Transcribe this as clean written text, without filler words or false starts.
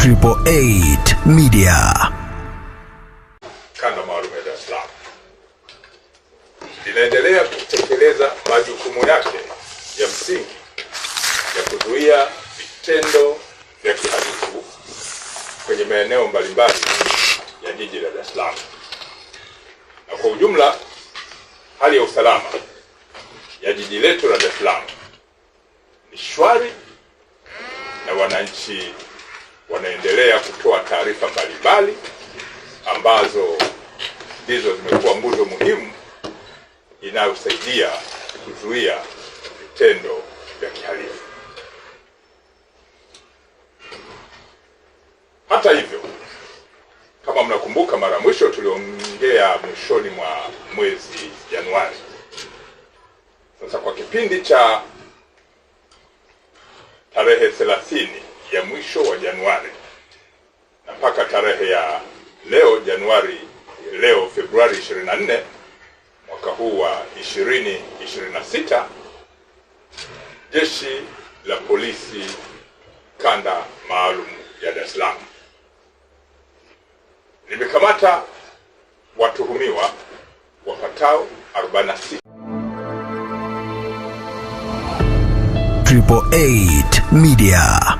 888 Media. Kanda maalum ya Dar es Salaam linaendelea kutekeleza majukumu yake ya msingi ya kuzuia vitendo vya kihalifu kwenye maeneo mbalimbali ya jiji la Dar es Salaam. Na kwa ujumla hali ya usalama ya jiji letu la Dar es Salaam ni shwari, na wananchi wanaendelea kutoa taarifa mbalimbali ambazo ndizo zimekuwa nguzo muhimu inayosaidia kuzuia vitendo vya kihalifu. Hata hivyo, kama mnakumbuka, mara mwisho tuliongea mwishoni mwa mwezi Januari. Sasa kwa kipindi cha tarehe 30 ya mwisho wa Januari na mpaka tarehe ya leo Februari 24 mwaka huu wa 2026, Jeshi la Polisi Kanda Maalum ya Dar es Salaam limekamata watuhumiwa wapatao 46. 888 Media.